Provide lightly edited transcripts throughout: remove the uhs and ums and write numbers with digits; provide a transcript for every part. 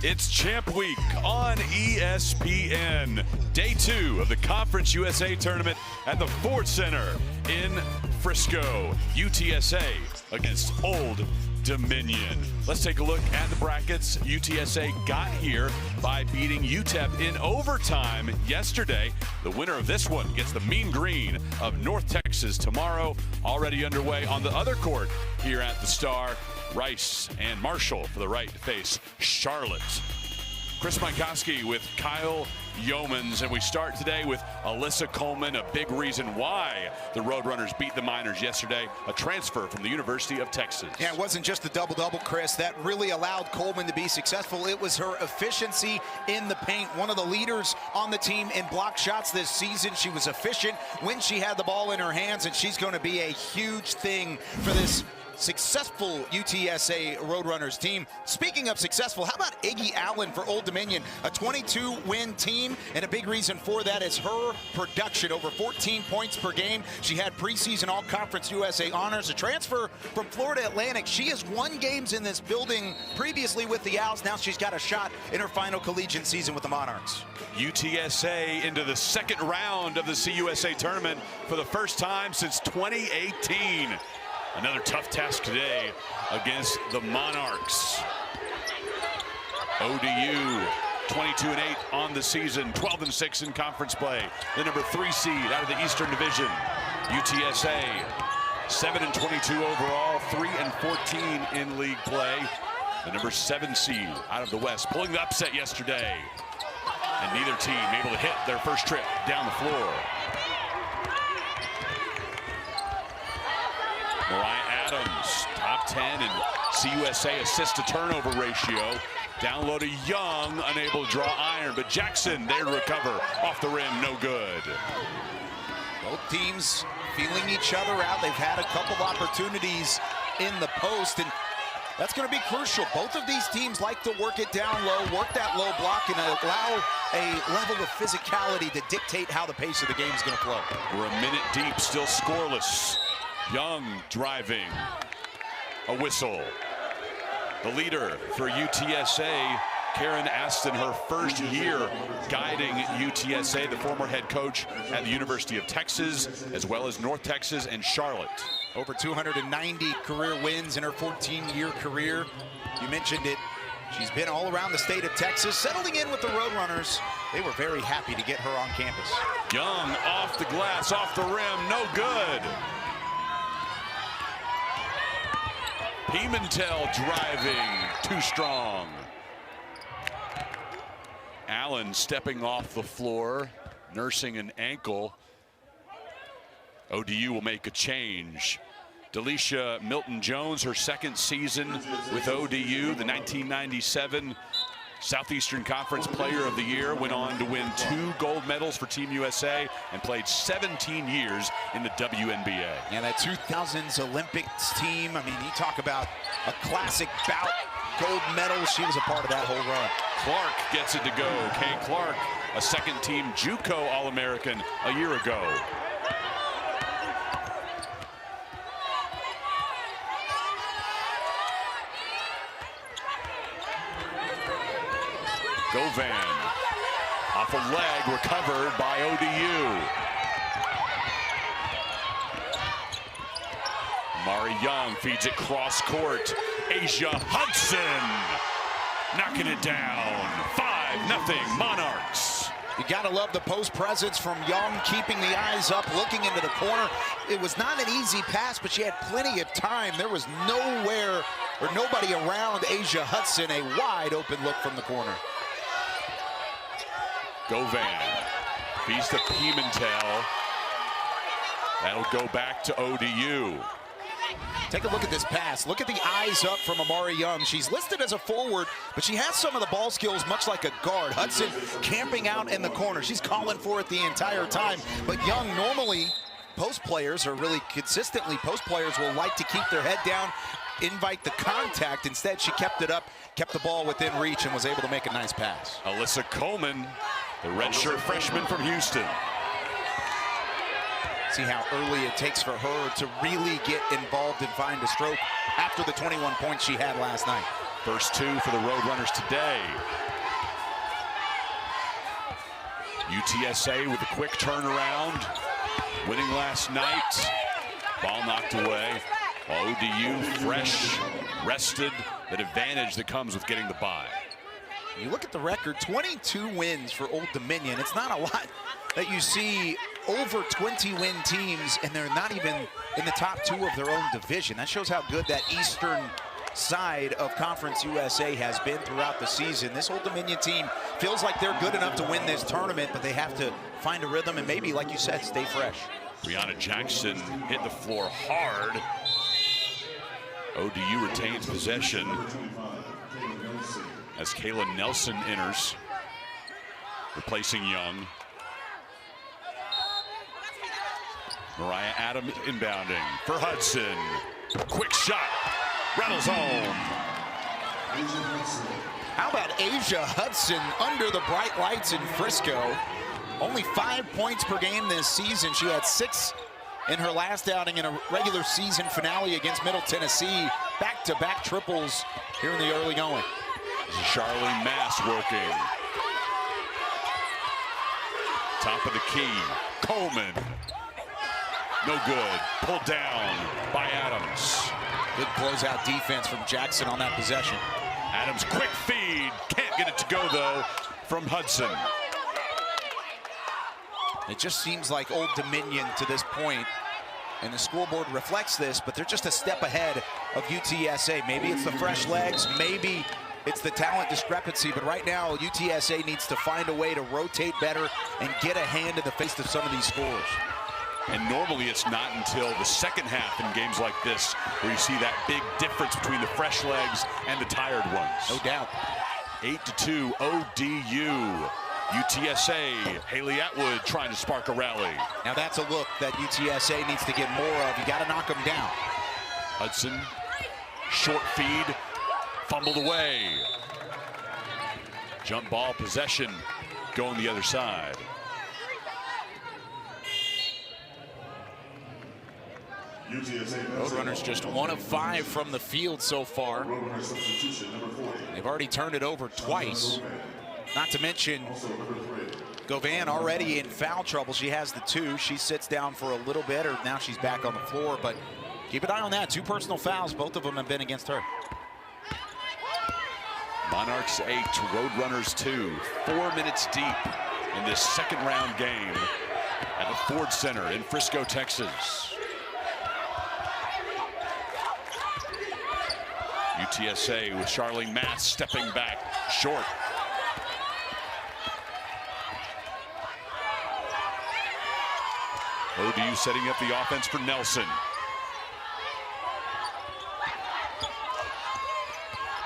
It's Champ Week on ESPN. Day 2 of the Conference USA Tournament at the Ford Center in Frisco. UTSA against Old Dominion. Let's take a look at the brackets. UTSA got here by beating UTEP in overtime yesterday. The winner of this one gets the Mean Green of North Texas tomorrow. Already underway on the other court here at the Star. Rice and Marshall for the right to face Charlotte. Chris Mycoskie with Kyle Youmans, and we start today with Alyssa Coleman, a big reason why the Roadrunners beat the Miners yesterday, a transfer from the University of Texas. Yeah, it wasn't just the double-double, Chris, that really allowed Coleman to be successful. It was her efficiency in the paint. One of the leaders on the team in block shots this season. She was efficient when she had the ball in her hands, and she's going to be a huge thing for this successful UTSA Roadrunners team. Speaking of successful, how about Iggy Allen for Old Dominion? A 22-win team, and a big reason for that is her production, over 14 points per game. She had preseason All-Conference USA honors, a transfer from Florida Atlantic. She has won games in this building previously with the Owls. Now she's got a shot in her final collegiate season with the Monarchs. UTSA into the second round of the CUSA tournament for the first time since 2018. Another tough task today against the Monarchs. ODU 22-8 on the season, 12-6 in conference play. The number 3 seed out of the Eastern Division. UTSA 7-22 overall, 3-14 in league play. The number 7 seed out of the West, pulling the upset yesterday. And neither team able to hit their first trip down the floor. Mariah Adams, top 10 in CUSA assist-to-turnover ratio. Down low to Young, unable to draw iron, but Jackson there to recover. Off the rim, no good. Both teams feeling each other out. They've had a couple opportunities in the post, and that's going to be crucial. Both of these teams like to work it down low, work that low block, and allow a level of physicality to dictate how the pace of the game is going to flow. We're a minute deep, still scoreless. Young driving, a whistle. The leader for UTSA, Karen Aston, her first year guiding UTSA, the former head coach at the University of Texas, as well as North Texas and Charlotte. Over 290 career wins in her 14-year career. You mentioned it. She's been all around the state of Texas, settling in with the Roadrunners. They were very happy to get her on campus. Young off the glass, off the rim, no good. Pimentel driving, too strong. Allen stepping off the floor, nursing an ankle. ODU will make a change. Delisha Milton-Jones, her second season with ODU, the 1997 Southeastern Conference Player of the Year, went on to win 2 gold medals for Team USA and played 17 years in the WNBA. Yeah, that 2000s Olympics team, I mean, you talk about a classic bout, gold medal. She was a part of that whole run. Clark gets it to go. Kay Clark, a second-team JUCO All-American a year ago. Govan off a leg, recovered by ODU. Mari Young feeds it cross court. Asia Hudson knocking it down. 5-0 Monarchs. You gotta love the post presence from Young, keeping the eyes up, looking into the corner. It was not an easy pass, but she had plenty of time. There was nowhere or nobody around Asia Hudson. A wide open look from the corner. Govan feeds to Pimentel. That'll go back to ODU. Take a look at this pass. Look at the eyes up from Amari Young. She's listed as a forward, but she has some of the ball skills much like a guard. Hudson camping out in the corner. She's calling for it the entire time. But Young, normally, post players, or really consistently, post players will like to keep their head down, invite the contact. Instead, she kept it up, kept the ball within reach, and was able to make a nice pass. Alyssa Coleman, the redshirt freshman from Houston. See how early it takes for her to really get involved and find a stroke after the 21 points she had last night. First two for the Roadrunners today. UTSA with a quick turnaround, winning last night. Ball knocked away. ODU fresh, rested, that advantage that comes with getting the bye. You look at the record, 22 wins for Old Dominion. It's not a lot that you see over 20-win teams, and they're not even in the top 2 of their own division. That shows how good that Eastern side of Conference USA has been throughout the season. This Old Dominion team feels like they're good enough to win this tournament, but they have to find a rhythm and maybe, like you said, stay fresh. Brianna Jackson hit the floor hard. ODU retains possession as Kayla Nelson enters, replacing Young. Mariah Adams inbounding for Hudson. Quick shot, rattles home. How about Asia Hudson under the bright lights in Frisco? Only 5 points per game this season. She had 6 in her last outing in a regular season finale against Middle Tennessee. Back-to-back triples here in the early going. Charlene Mass working. Top of the key, Coleman. No good, pulled down by Adams. Good closeout defense from Jackson on that possession. Adams, quick feed, can't get it to go though from Hudson. It just seems like Old Dominion to this point, and the scoreboard reflects this, but they're just a step ahead of UTSA. Maybe it's the fresh legs, maybe it's the talent discrepancy, but right now UTSA needs to find a way to rotate better and get a hand in the face of some of these scores. And normally it's not until the second half in games like this where you see that big difference between the fresh legs and the tired ones. No doubt. 8-2 ODU. UTSA, Haley Atwood trying to spark a rally. Now that's a look that UTSA needs to get more of. You got to knock them down. Hudson, short feed, fumbled away. Jump ball possession going the other side. Roadrunners just 1 of 5 from the field so far. They've already turned it over twice. Not to mention, Govan already in foul trouble. She has the 2. She sits down for a little bit, or now she's back on the floor. But keep an eye on that. 2 personal fouls. Both of them have been against her. Monarchs 8, Roadrunners 2. 4 minutes deep in this second round game at the Ford Center in Frisco, Texas. UTSA with Charlene Mass stepping back short. ODU setting up the offense for Nelson.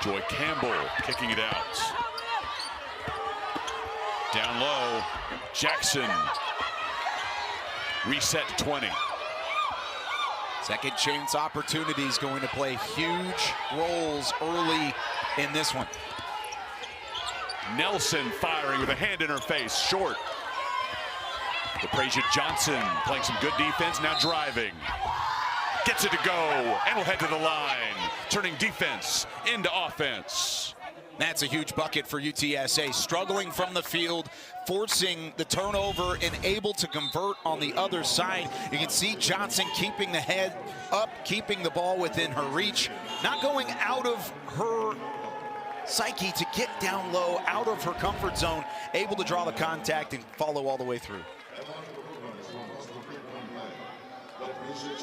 Joy Campbell kicking it out. Down low, Jackson. Reset to 20. Second chance opportunities going to play huge roles early in this one. Nelson firing with a hand in her face, short. LaPrasia Johnson playing some good defense, now driving. Gets it to go, and will head to the line, turning defense into offense. That's a huge bucket for UTSA. Struggling from the field, forcing the turnover, and able to convert on the other side. You can see Johnson keeping the head up, keeping the ball within her reach, not going out of her psyche to get down low, out of her comfort zone, able to draw the contact and follow all the way through.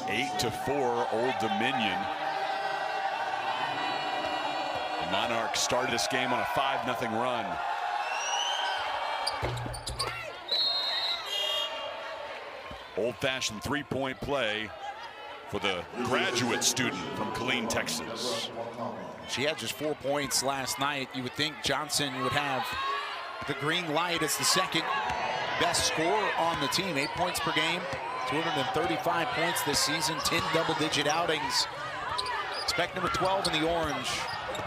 8-4 Old Dominion. The Monarchs started this game on a 5-0 run. Old-fashioned three-point play for the graduate student from Killeen, Texas. She had just 4 points last night. You would think Johnson would have the green light as the second best scorer on the team. 8 points per game, 235 points this season, 10 double-digit outings. Expect number 12 in the orange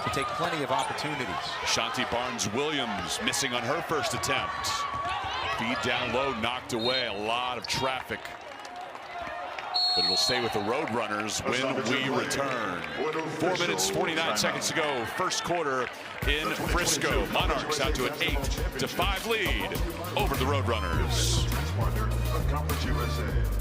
to take plenty of opportunities. Shanti Barnes-Williams missing on her first attempt. Feed down low, knocked away, a lot of traffic. but it'll stay with the Roadrunners when we return. 4 minutes, 49 seconds to go. First quarter in Frisco. Monarchs out to an 8-5 lead over the Roadrunners.